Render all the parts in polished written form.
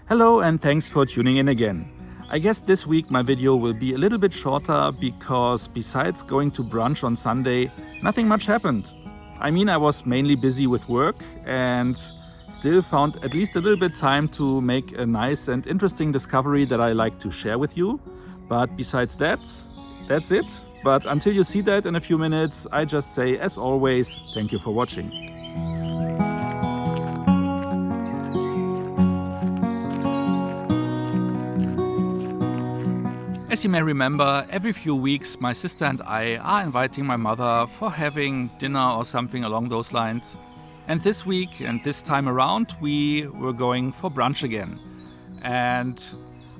Hello and thanks for tuning in again. I guess this week my video will be a little bit shorter because besides going to brunch on Sunday, nothing much happened. I mean, I was mainly busy with work and still found at least a little bit time to make a nice and interesting discovery that I like to share with you. But besides that, that's it. But until you see that in a few minutes, I just say, as always, thank you for watching. As you may remember, every few weeks my sister and I are inviting my mother for having dinner or something along those lines. And this week and this time around we were going for brunch again. And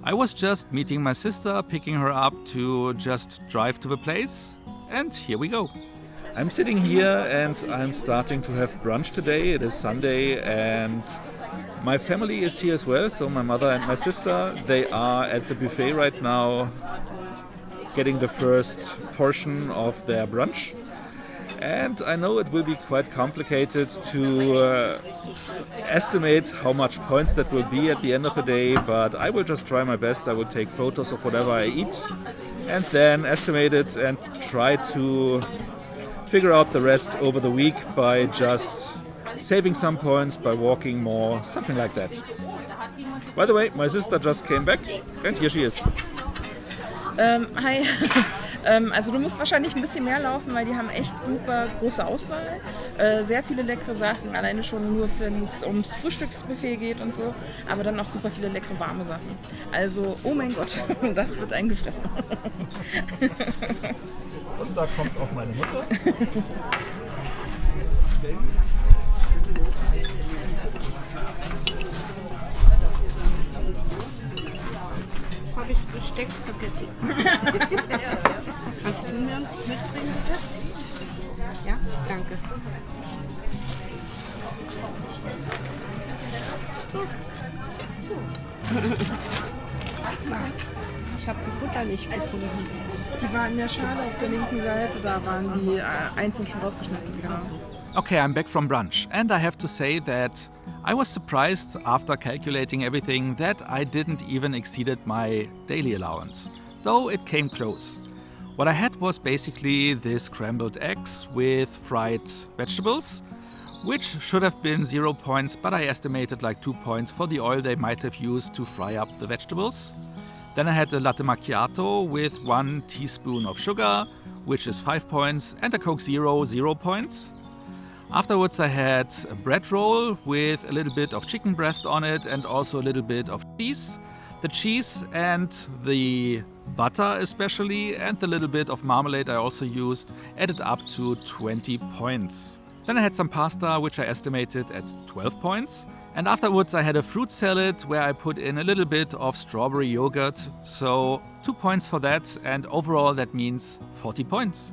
I was just meeting my sister, picking her up to just drive to the place, and here we go. I'm sitting here and I'm starting to have brunch today. It is Sunday and my family is here as well, so my mother and my sister, they are at the buffet right now getting the first portion of their brunch. And I know it will be quite complicated to estimate how much points that will be at the end of the day, but I will just try my best. I will take photos of whatever I eat and then estimate it and try to figure out the rest over the week by just saving some points, by walking more, something like that. By the way, my sister just came back and here she is. Hi. Also du musst wahrscheinlich ein bisschen mehr laufen, weil die haben echt super große Auswahl. Sehr viele leckere Sachen, alleine schon nur wenn es ums Frühstücksbuffet geht und so, aber dann auch super viele leckere warme Sachen. Also, oh mein Gott, das wird eingefressen. Und da kommt auch meine Mutter. Habe ich Besteckspaghetti. Kannst du mir mitbringen, bitte? Ja, danke. Ich habe die Butter nicht gefunden. Die waren in der Schale auf der linken Seite, da waren die einzeln schon rausgeschnitten. Genau. Okay, I'm back from brunch and I have to say that I was surprised after calculating everything that I didn't even exceeded my daily allowance, though it came close. What I had was basically this scrambled eggs with fried vegetables, which should have been 0 points, but I estimated like 2 points for the oil they might have used to fry up the vegetables. Then I had a latte macchiato with 1 teaspoon of sugar, which is 5 points, and a Coke Zero, 0 points. Afterwards I had a bread roll with a little bit of chicken breast on it and also a little bit of cheese. The cheese and the butter especially and the little bit of marmalade I also used added up to 20 points. Then I had some pasta which I estimated at 12 points. And afterwards I had a fruit salad where I put in a little bit of strawberry yogurt. So 2 points for that, and overall that means 40 points,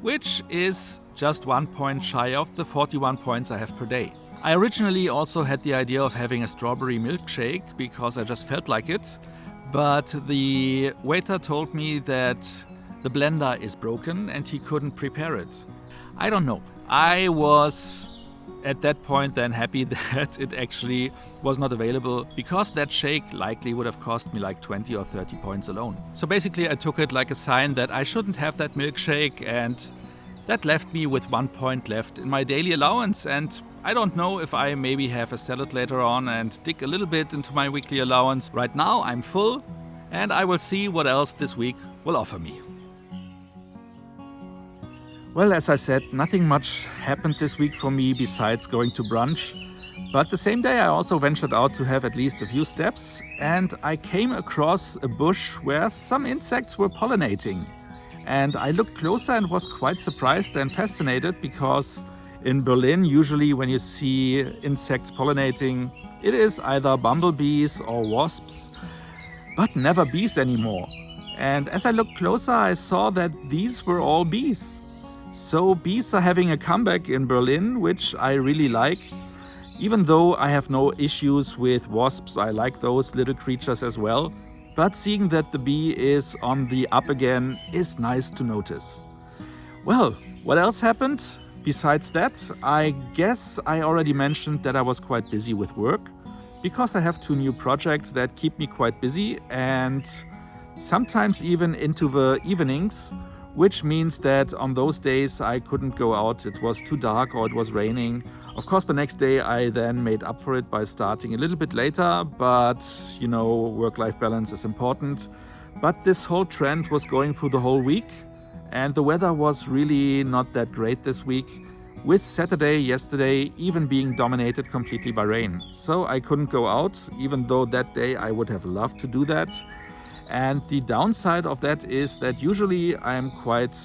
which is just 1 point shy of the 41 points I have per day. I originally also had the idea of having a strawberry milkshake because I just felt like it, but the waiter told me that the blender is broken and he couldn't prepare it. I don't know. I was at that point then happy that it actually was not available, because that shake likely would have cost me like 20 or 30 points alone. So basically I took it like a sign that I shouldn't have that milkshake, and that left me with 1 point left in my daily allowance. And I don't know if I maybe have a salad later on and dig a little bit into my weekly allowance. Right now I'm full and I will see what else this week will offer me. Well, as I said, nothing much happened this week for me besides going to brunch. But the same day I also ventured out to have at least a few steps, and I came across a bush where some insects were pollinating. And I looked closer and was quite surprised and fascinated, because in Berlin usually when you see insects pollinating, it is either bumblebees or wasps, but never bees anymore. And as I looked closer I saw that these were all bees. So bees are having a comeback in Berlin, which I really like. Even though I have no issues with wasps, I like those little creatures as well. But seeing that the bee is on the up again is nice to notice. Well, what else happened? Besides that, I guess I already mentioned that I was quite busy with work. because I have 2 new projects that keep me quite busy and sometimes even into the evenings, which means that on those days I couldn't go out. It was too dark or it was raining. Of course, the next day I then made up for it by starting a little bit later, but you know, work-life balance is important. But this whole trend was going through the whole week, and the weather was really not that great this week, with Saturday, yesterday, even being dominated completely by rain. So I couldn't go out, even though that day I would have loved to do that. And the downside of that is that usually I'm quite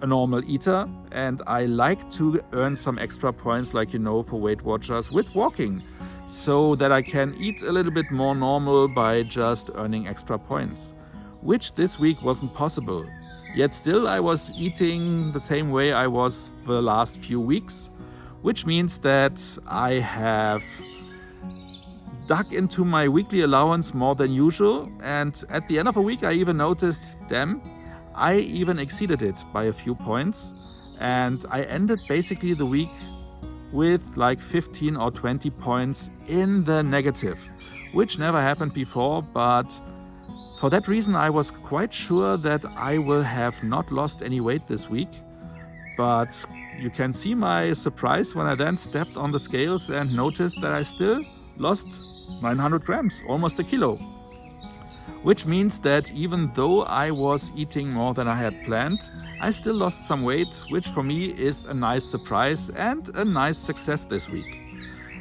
a normal eater and I like to earn some extra points, like you know, for Weight Watchers with walking, so that I can eat a little bit more normal by just earning extra points, which this week wasn't possible. Yet still I was eating the same way I was the last few weeks, which means that I have dug into my weekly allowance more than usual, and at the end of a week I even noticed, damn, I even exceeded it by a few points, and I ended basically the week with like 15 or 20 points in the negative, which never happened before. But for that reason I was quite sure that I will have not lost any weight this week. But you can see my surprise when I then stepped on the scales and noticed that I still lost 900 grams, almost a kilo. Which means that even though I was eating more than I had planned, I still lost some weight, which for me is a nice surprise and a nice success this week.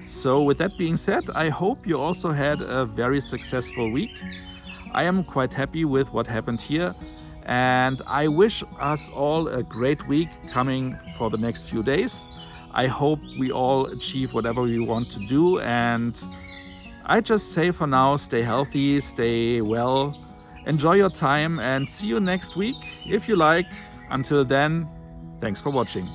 So with that being said, I hope you also had a very successful week. I am quite happy with what happened here, and I wish us all a great week coming for the next few days. I hope we all achieve whatever we want to do, and I just say for now, stay healthy, stay well, enjoy your time, and see you next week if you like. Until then, thanks for watching.